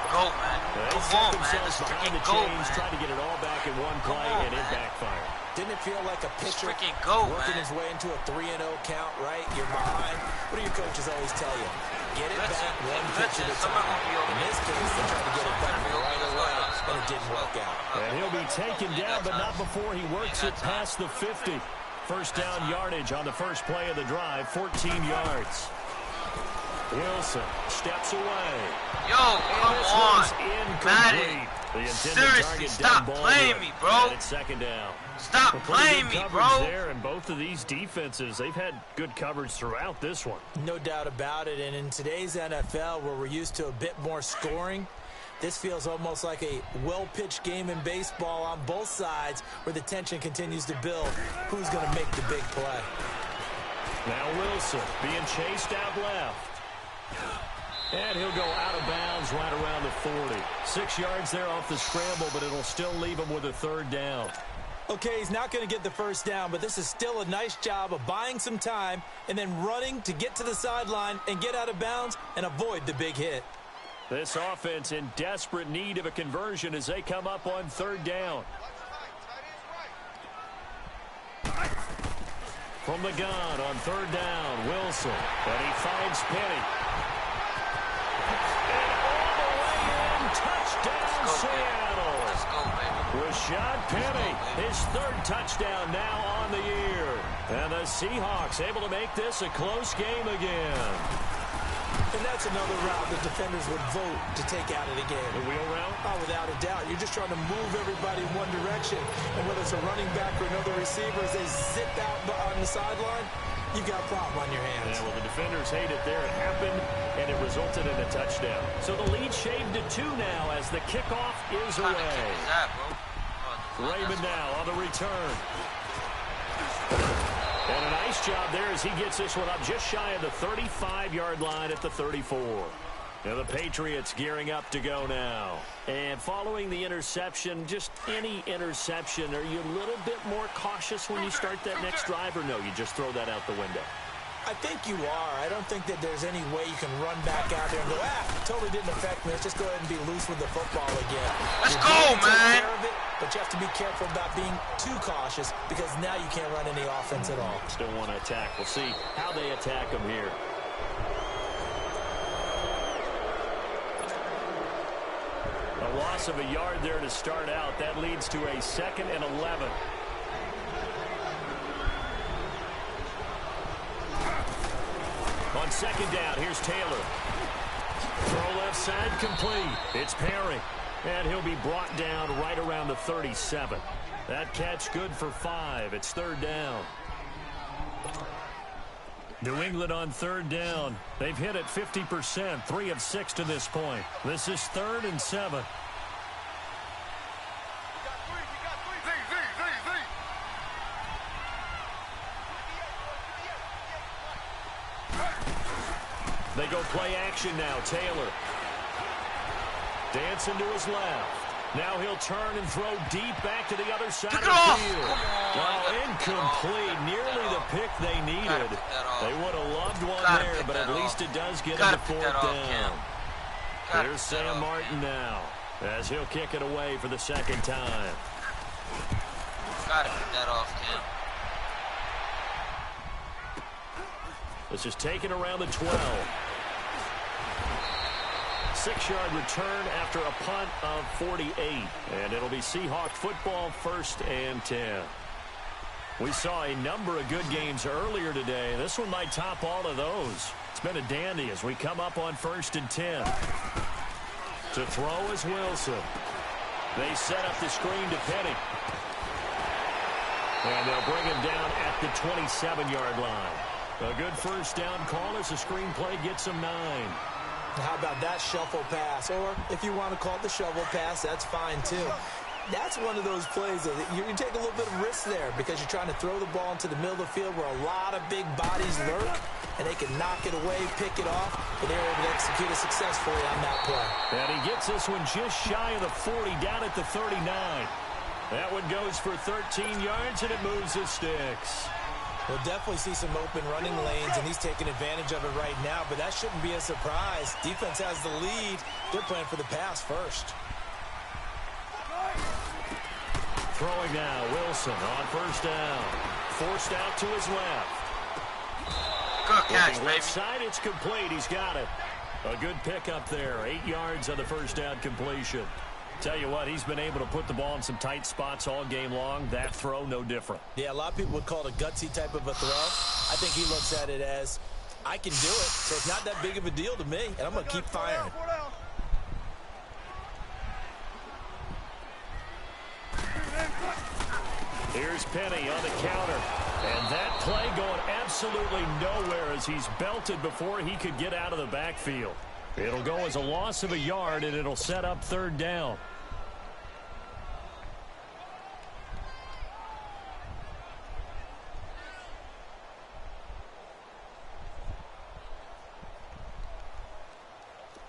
S2: Go, man.
S3: They set themselves behind the chains, trying to get it all back in one play, and it backfired.
S4: Didn't it feel like a pitcher
S2: working
S4: his way into a 3-0 count, right? You're behind. What do your coaches always tell you? Get it back one pitch at a time. In this case, they tried to get it back right away, and it didn't work out.
S3: And he'll be taken down, but not before he works it past the 50. First down yardage on the first play of the drive, 14 yards. Wilson steps away.
S2: Yo, come on. Madden. Seriously, stop playing me, bro.
S3: It's 2nd down.
S2: Stop playing me, bro.
S3: There, and both of these defenses, they've had good coverage throughout this one.
S4: No doubt about it. And in today's NFL, where we're used to a bit more scoring, This feels almost like a well-pitched game in baseball on both sides where the tension continues to build. Who's going to make the big play?
S3: Now Wilson being chased out left. And he'll go out of bounds right around the 40. 6 yards there off the scramble, but it'll still leave him with a third down.
S4: Okay, he's not going to get the first down, but this is still a nice job of buying some time and then running to get to the sideline and get out of bounds and avoid the big hit.
S3: This offense in desperate need of a conversion as they come up on third down. From the gun on third down, Wilson. And he finds Penny. And all the way in, touchdown Seattle.
S2: Let's go, baby.
S3: Rashad Penny, his third touchdown now on the year. And the Seahawks able to make this a close game again.
S4: And that's another route the defenders would vote to take out of the game.
S3: The wheel route?
S4: Oh, without a doubt. You're just trying to move everybody in one direction. And whether it's a running back or another receiver, as they zip out on the sideline, you've got a problem on your hands.
S3: Yeah, well, the defenders hate it there. It happened, and it resulted in a touchdown. So the lead shaved to 2 now as the kickoff is away.
S2: What kind of kick is that, bro?
S3: Raymond now on the return. And a nice job there as he gets this one up just shy of the 35-yard line at the 34. Now the Patriots gearing up to go now. And following the interception, just any interception, are you a little bit more cautious when you start that next drive, or no, you just throw that out the window?
S4: I think you are. I don't think that there's any way you can run back out there and go, totally didn't affect me. Let's just go ahead and be loose with the football again.
S2: Let's go, man.
S4: But you have to be careful about being too cautious because now you can't run any offense at all.
S3: Still want to attack. We'll see how they attack them here. A loss of a yard there to start out. That leads to a 2nd and 11. On second down, here's Taylor. Throw left side complete. It's Perry. And he'll be brought down right around the 37. That catch good for 5. It's third down. New England on third down. They've hit it 50%, 3 of 6 to this point. This is 3rd and 7. They go play action now. Taylor dancing to his left. Now he'll turn and throw deep back to the other side of the field. Well, incomplete. Nearly the pick they needed. They would have loved one there, but at least it does get him to 4th down. Here's Sam Martin now as he'll kick it away for the 2nd time.
S2: Gotta get that off, Cam.
S3: This is taken around the 12. 6-yard return after a punt of 48. And it'll be Seahawk football, 1st and 10. We saw a number of good games earlier today. This one might top all of those. It's been a dandy as we come up on 1st and 10. To throw is Wilson. They set up the screen to Penny. And they'll bring him down at the 27-yard line. A good first down call as the screenplay gets him 9.
S4: How about that shuffle pass? Or if you want to call it the shovel pass, that's fine too. That's one of those plays that you take a little bit of risk there because you're trying to throw the ball into the middle of the field where a lot of big bodies lurk, and they can knock it away, pick it off, and they're able to execute it successfully on that play.
S3: And he gets this one just shy of the 40, down at the 39. That one goes for 13 yards, and it moves the sticks.
S4: We'll definitely see some open running lanes, and he's taking advantage of it right now, but that shouldn't be a surprise. Defense has the lead. They're playing for the pass first.
S3: Throwing now, Wilson on first down. Forced out to his left.
S2: Good catch, baby.
S3: Left side, it's complete. He's got it. A good pickup there. 8 yards on the first down completion. Tell you what, he's been able to put the ball in some tight spots all game long. That throw, no different.
S4: Yeah, a lot of people would call it a gutsy type of a throw. I think he looks at it as, I can do it, so it's not that big of a deal to me, and I'm going to keep firing.
S3: Here's Penny on the counter. And that play going absolutely nowhere as he's belted before he could get out of the backfield. It'll go as a loss of a yard, and it'll set up third down.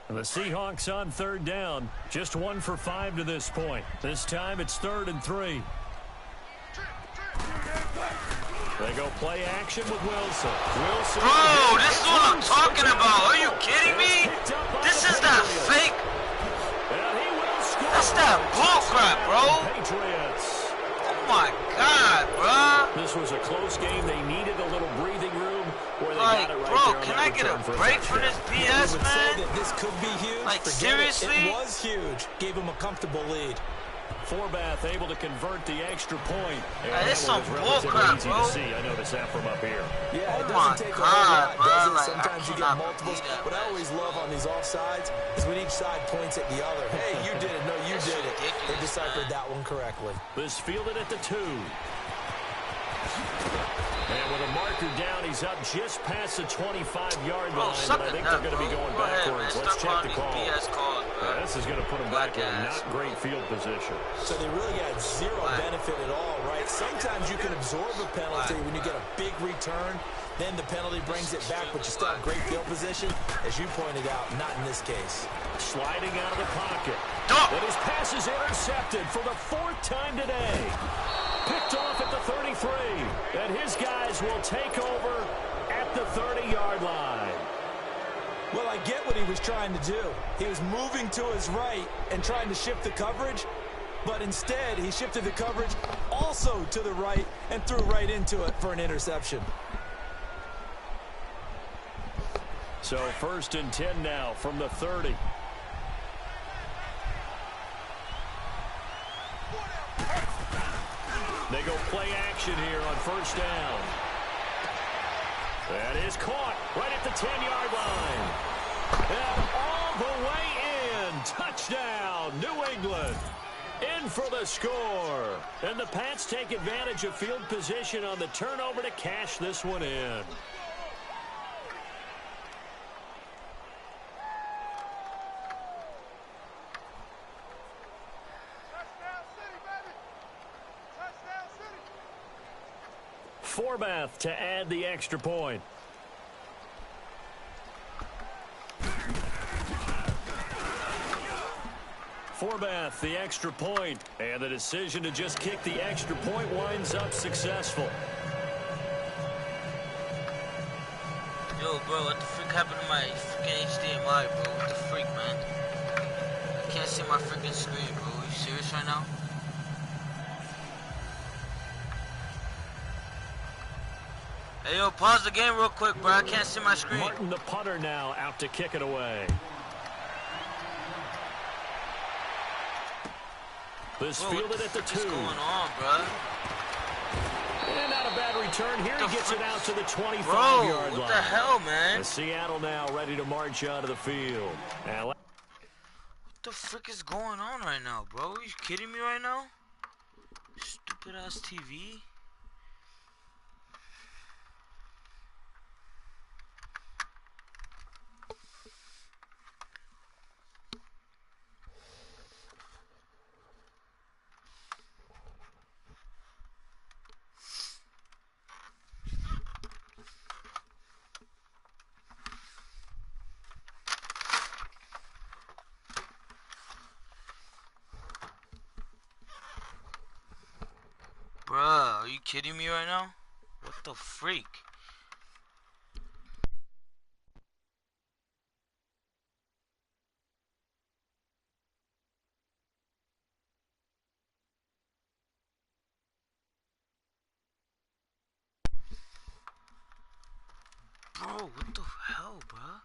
S3: The Seahawks on third down. Just 1 for 5 to this point. This time it's 3rd and 3. They go play action with Wilson.
S2: Bro, this is what I'm talking about. Are you kidding me? This is that fake. That's that bullcrap, bro.
S3: Patriots.
S2: Oh my God, bro.
S3: This was a close game. They needed a little breathing room.
S2: Like, bro, can I get a break for this BS, man?
S4: That this could be huge.
S2: Like, seriously?
S4: It was huge. Gave him a comfortable lead.
S3: Forbath able to convert the extra point.
S2: Hey, this some bullcrap, bro.
S3: I noticed that from up here.
S4: Yeah, it
S2: Oh my
S4: doesn't take a
S2: God,
S4: whole lot,
S2: bro.
S4: does it?
S2: Like,
S4: Sometimes you
S2: I
S4: get
S2: cannot
S4: multiples.
S2: believe that,
S4: What I
S2: man.
S4: always love on these offsides is when each side points at the other. Hey, you did it. No, you
S2: That's
S4: did it. They
S2: ridiculous,
S4: deciphered
S2: man.
S4: that one correctly.
S3: This fielded at the 2. And with a marker down, he's up just past the 25-yard line, but I think they're going to be going backwards. Let's check the call. This is going to put them back in not great field position.
S4: So they really got zero benefit at all, right? Sometimes you can absorb a penalty when you get a big return. Then the penalty brings it back, but you still have great field position. As you pointed out, not in this case.
S3: Sliding out of the pocket. And his pass is intercepted for the 4th time today. Picked off at the 33. And his guys will take over at the 30-yard line.
S4: Well, I get what he was trying to do. He was moving to his right and trying to shift the coverage, but instead he shifted the coverage also to the right and threw right into it for an interception.
S3: So 1st and 10 now from the 30. They go play action here on 1st down. That is caught right at the 10-yard line. And all the way in. Touchdown, New England. In for the score. And the Pats take advantage of field position on the turnover to cash this one in. Forbath to add the extra point. Forbath, the extra point, and the decision to just kick the extra point winds up successful.
S2: Yo, bro, what the freak happened to my freaking HDMI, bro? What the freak, man? I can't see my freaking screen, bro. Are you serious right now? Hey, yo, pause the game real quick, bro. I can't see my screen.
S3: Martin, the punter, now out to kick it away. This fielded at the 2.
S2: What's going on, bro?
S3: And not a bad return here. He gets it out to the 25-yard line.
S2: What the hell, man?
S3: And Seattle now ready to march out of the field. And
S2: what the frick is going on right now, bro? Are you kidding me right now? Stupid ass TV. Bruh, are you kidding me right now? What the freak? Bro, what the hell, bruh?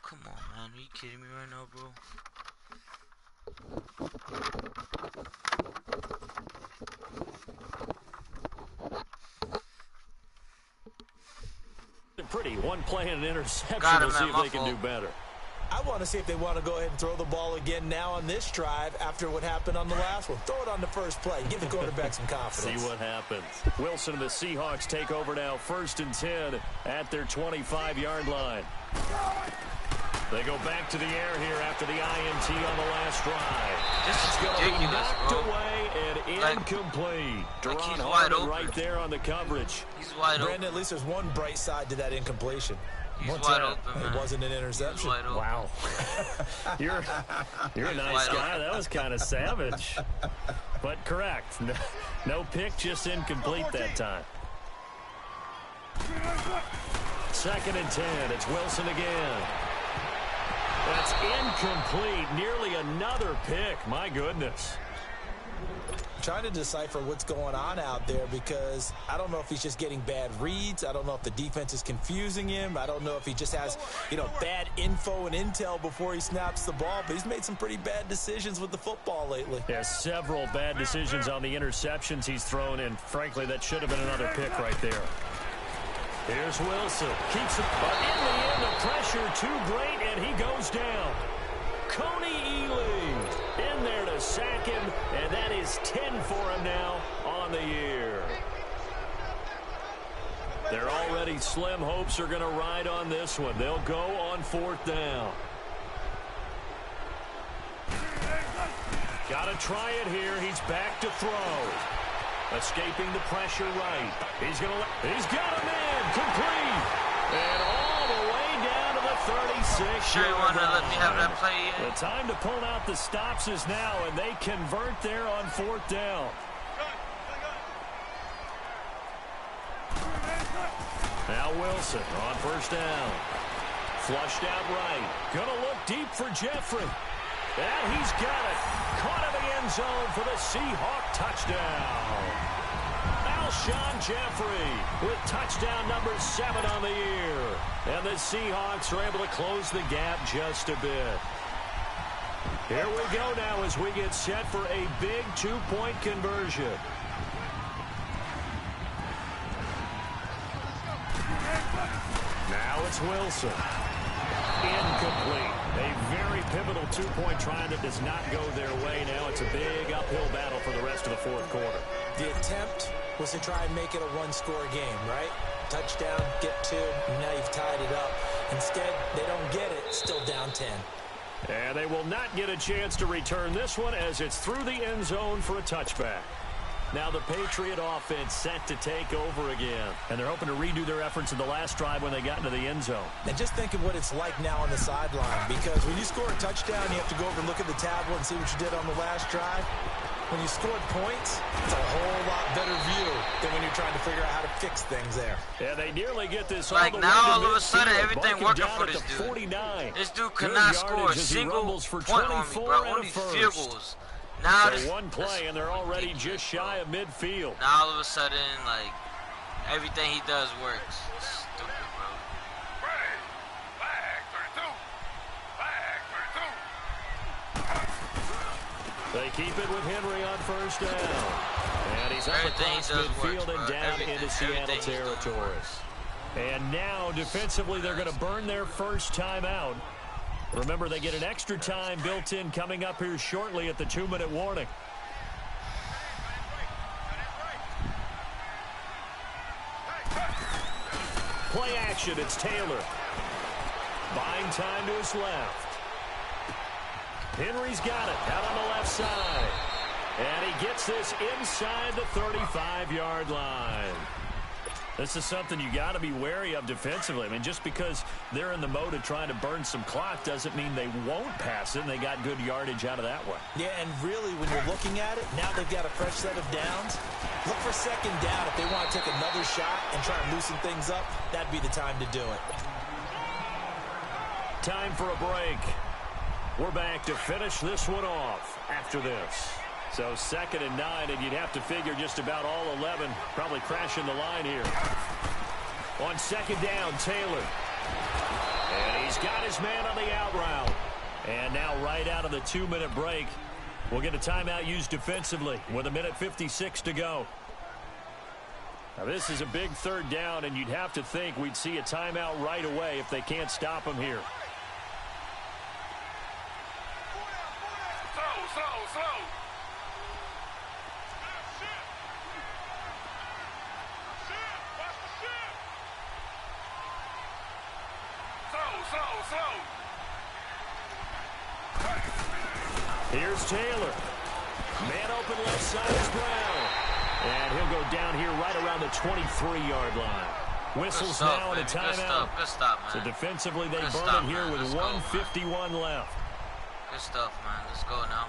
S2: Come on, man. Are you kidding me right now, bro?
S3: pretty. One play and an interception.
S2: Got
S3: We'll
S2: him,
S3: see
S2: man,
S3: if
S2: my
S3: they can
S2: fault.
S3: do better.
S4: I want to see if they want to go ahead and throw the ball again now on this drive after what happened on the last one. Throw it on the first play. Give the quarterback some confidence.
S3: See what happens. Wilson and the Seahawks take over now, 1st and 10 at their 25-yard line. They go back to the air here after the INT on the last drive.
S2: This is ridiculous,
S3: knocked
S2: bro.
S3: away and
S2: Like,
S3: incomplete.
S2: like
S3: Deron
S2: he's wide
S3: Harmon
S2: open.
S3: right there on the coverage.
S2: He's wide open.
S4: Brandon, at least there's one bright side to that incompletion.
S2: He's
S3: What's
S2: wide
S3: that?
S2: open, man.
S4: It wasn't an
S2: He's
S4: interception.
S2: wide open.
S3: Wow. You're a nice
S2: wide
S3: guy.
S2: open.
S3: That was kind of savage. But correct. No pick, just incomplete that time. 2nd and 10. It's Wilson again. That's incomplete. Nearly another pick. My goodness.
S4: Trying to decipher what's going on out there because I don't know if he's just getting bad reads. I don't know if the defense is confusing him. I don't know if he just has, bad info and intel before he snaps the ball. But he's made some pretty bad decisions with the football lately.
S3: Yeah, several bad decisions on the interceptions he's thrown, and frankly, that should have been another pick right there. Here's Wilson. Keeps it, but in the end, the pressure too great, and he goes down. Coney Ealing in there to sack him, and that is 10 for him now on the year. Their already slim hopes are going to ride on this one. They'll go on 4th down. Got to try it here. He's back to throw. Escaping the pressure right. He's got him in. Complete. And all the way down to the 36.
S2: Sure you want to let me have that play
S3: The
S2: yet?
S3: time to pull out the stops is now, and they convert there on 4th down. Now Wilson on 1st down. Flushed out right. Gonna look deep for Jeffrey. And he's got it. Caught in the end zone for the Seahawk touchdown. Alshon Jeffrey with touchdown number 7 on the year. And the Seahawks are able to close the gap just a bit. Here we go now as we get set for a big 2-point conversion. Now it's Wilson. Incomplete. A very pivotal 2-point try that does not go their way. Now it's a big uphill battle for the rest of the 4th quarter.
S4: The attempt was to try and make it a one-score game, right? Touchdown, get 2, and now you've tied it up. Instead, they don't get it, still down 10.
S3: And they will not get a chance to return this one as it's through the end zone for a touchback. Now the Patriot offense set to take over again. And they're hoping to redo their efforts in the last drive when they got into the end zone.
S4: And just think of what it's like now on the sideline, because when you score a touchdown, you have to go over and look at the tablet and see what you did on the last drive. When you scored points, it's a whole lot better view than when you're trying to figure out how to fix things there.
S3: Yeah, they nearly get this
S2: Like,
S3: all the
S2: now
S3: way to
S2: all of a sudden,
S3: midfield,
S2: everything
S3: marking
S2: working
S3: down
S2: for
S3: at
S2: this
S3: the
S2: dude.
S3: 49.
S2: This dude
S3: Good
S2: cannot score a
S3: yardage as he
S2: single
S3: rumbles for
S2: point on me,
S3: 24
S2: bro.
S3: and
S2: Only
S3: a first.
S2: field goals. Now
S3: So one play, and they're already just shy of midfield.
S2: Now all of a sudden, like, everything he does works. Stupid, bro.
S3: They keep it with Henry on 1st down. And he's up
S2: Everything
S3: across
S2: he does
S3: midfield
S2: works,
S3: and
S2: bro.
S3: down
S2: Everything
S3: into Seattle
S2: he's doing
S3: territory.
S2: works.
S3: And now, defensively, they're going to burn their first time out. Remember, they get an extra time built in coming up here shortly at the 2-minute warning. Play action, it's Taylor. Buying time to his left. Henry's got it out on the left side. And he gets this inside the 35-yard line. This is something you got to be wary of defensively. I mean, just because they're in the mode of trying to burn some clock doesn't mean they won't pass it, and they got good yardage out of that one.
S4: Yeah, and really, when you're looking at it, now they've got a fresh set of downs. Look for 2nd down. If they want to take another shot and try and loosen things up, that'd be the time to do it.
S3: Time for a break. We're back to finish this one off after this. So 2nd and 9, and you'd have to figure just about all 11 probably crashing the line here. On 2nd down, Taylor. And he's got his man on the out route. And now right out of the 2-minute break, we'll get a timeout used defensively with 1:56 to go. Now, this is a big third down, and you'd have to think we'd see a timeout right away if they can't stop him here. Here's Taylor. Man open left side is Brown. And he'll go down here right around the 23-yard line. Whistles now and a timeout.
S2: Good stop, man.
S3: So defensively, they burn it here with 1:51 left.
S2: Good stuff, man. Let's go now.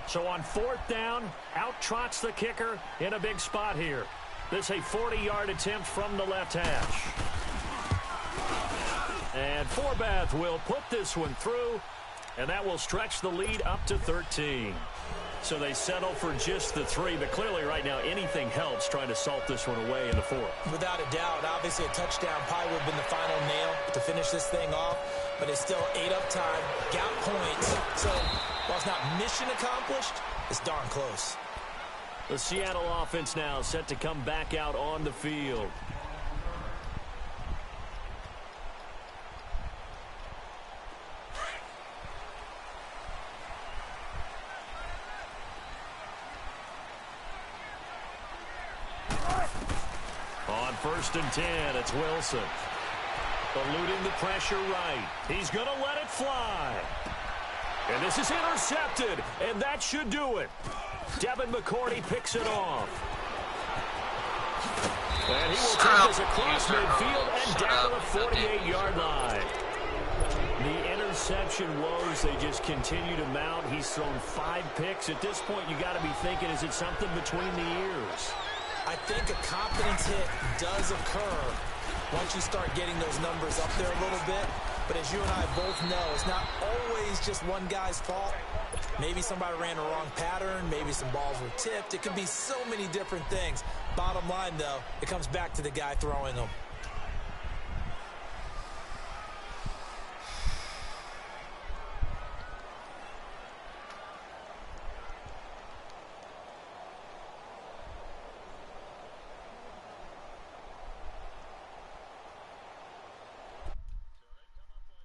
S3: So on 4th down, out trots the kicker in a big spot here. This a 40-yard attempt from the left hash. And Forbath will put this one through, and that will stretch the lead up to 13. So they settle for just the 3, but clearly right now anything helps trying to salt this one away in the 4th.
S4: Without a doubt, obviously a touchdown probably would have been the final nail to finish this thing off, but it's still 8 up time, got points. So while it's not mission accomplished, it's darn close.
S3: The Seattle offense now set to come back out on the field. On 1st and 10, it's Wilson. Eluding the pressure right. He's going to let it fly. And this is intercepted, and that should do it. Devin McCourty picks it off. And he will take this across midfield and down to the 48-yard line. The interception woes, they just continue to mount. He's thrown 5 picks. At this point, you got to be thinking, is it something between the ears?
S4: I think a confidence hit does occur once you start getting those numbers up there a little bit. But as you and I both know, it's not always just one guy's fault. Maybe somebody ran a wrong pattern. Maybe some balls were tipped. It could be so many different things. Bottom line, though, it comes back to the guy throwing them.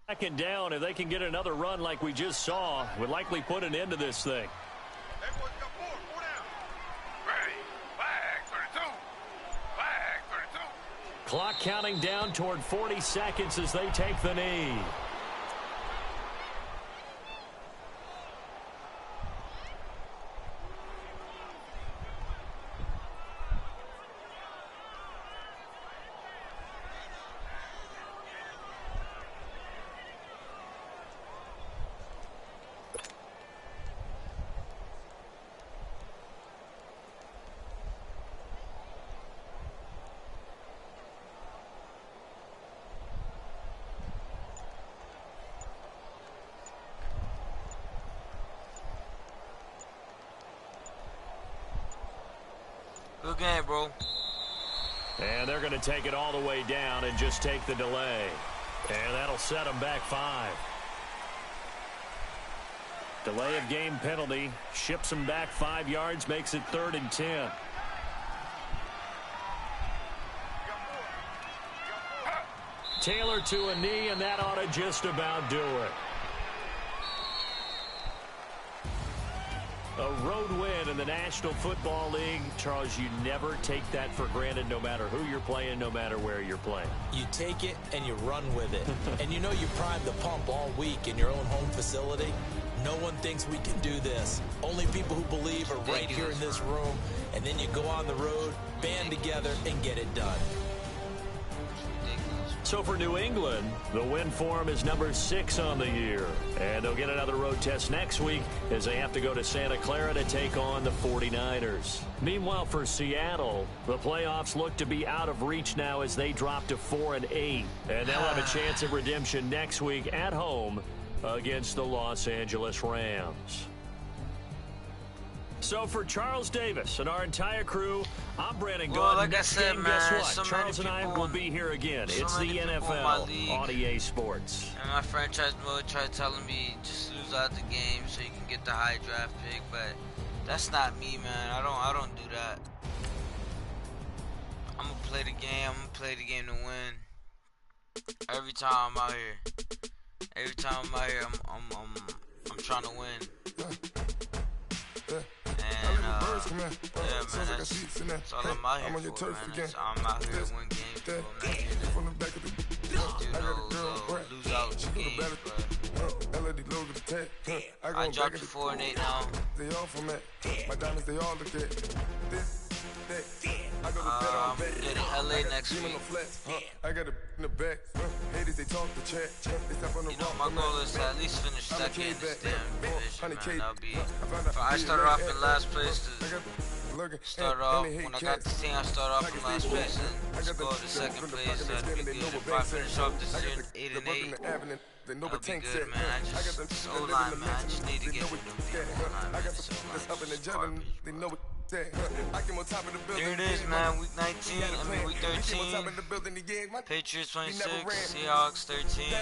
S3: Second down, if they can get another run like we just saw, would likely put an end to this thing. Clock counting down toward 40 seconds as they take the knee.
S2: Good game, bro.
S3: And they're going to take it all the way down and just take the delay. And that'll set them back 5. Delay of game penalty. Ships them back 5 yards. Makes it 3rd and 10. Taylor to a knee, and that ought to just about do it. A road win in the National Football League. Charles, you never take that for granted no matter who you're playing, no matter where you're playing.
S4: You take it and you run with it. And you know you primed the pump all week in your own home facility. No one thinks we can do this. Only people who believe are right here in this room. And then you go on the road, band together, and get it done.
S3: So for New England, the win form is number 6 on the year. And they'll get another road test next week as they have to go to Santa Clara to take on the 49ers. Meanwhile, for Seattle, the playoffs look to be out of reach now as they drop to 4-8. And they'll have a chance at redemption next week at home against the Los Angeles Rams. So for Charles Davis and our entire crew, I'm Brandon Gunn.
S2: Well, like I said, man,
S3: guess what? Charles and I will be here again. It's the NFL on EA Sports.
S2: And my franchise mode tried telling me just lose out the game so you can get the high draft pick, but that's not me, man. I don't do that. I'm gonna play the game. I'm gonna play the game to win. Every time I'm out here. Every time I'm out here, I'm trying to win. And yeah, man, that's all I'm out here for, man. I'm out here to win games, bro. I'm not here to lose out games, bro. I dropped to 4-8 now. I'm getting LA next week. You know, my goal is to at least finish second in this damn division, man. That'll be. I started off in last place to start off. When I got this team, I started off in last place and just go to second place. That'd be good. If I finish off this year 8-8. That'll be good, man. This O-line, man. I just need to get with them damn O-line, man. This O-line is garbage, bro. Here it is, man. Week 19. Week 13. Patriots 26. Seahawks 13.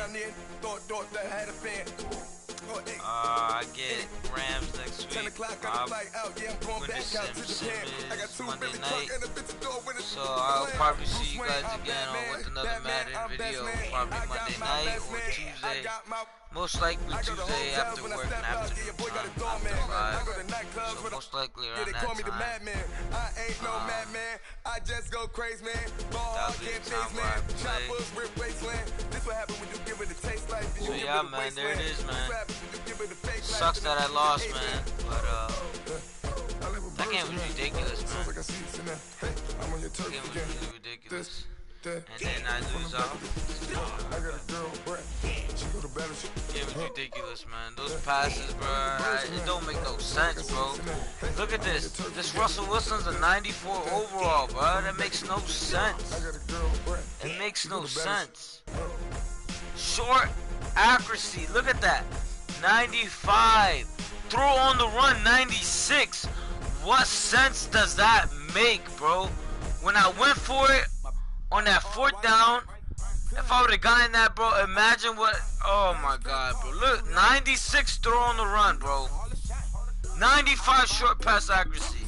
S2: I get Rams next week. Winter Sims Monday night. So I'll probably see you guys again with another Madden video. Probably Monday night or Tuesday. Most likely Tuesday after work and afternoon time, after 5. So most likely around that time. That'll be the time where I play. So yeah, man, there it is, man. Sucks that I lost, man. But that game was ridiculous, man. That game was really ridiculous. And then I lose out. It was ridiculous, man. Those passes, bro, it don't make no sense, bro. Look at this. This Russell Wilson's a 94 overall, bro. That makes no sense. It makes no sense. Short accuracy. Look at that. 95. Throw on the run, 96. What sense does that make, bro? When I went for it on that 4th down, if I would have gotten that, bro, imagine what. Oh my god, bro. Look, 96 throw on the run, bro. 95 short pass accuracy.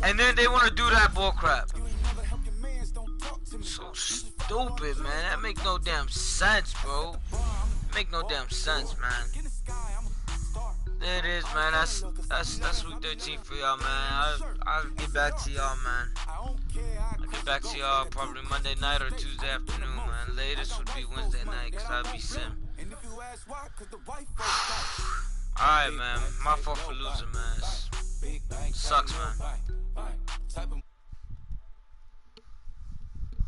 S2: And then they want to do that bullcrap. So stupid, man. That make no damn sense, bro. Make no damn sense, man. There it is, man. That's week 13 for y'all, man. I'll get back to y'all, man. I'll get back to y'all probably Monday night or Tuesday afternoon, man. Latest would be Wednesday night, cause I'll be sim. Alright, man. My fault for losing, man. Sucks, man.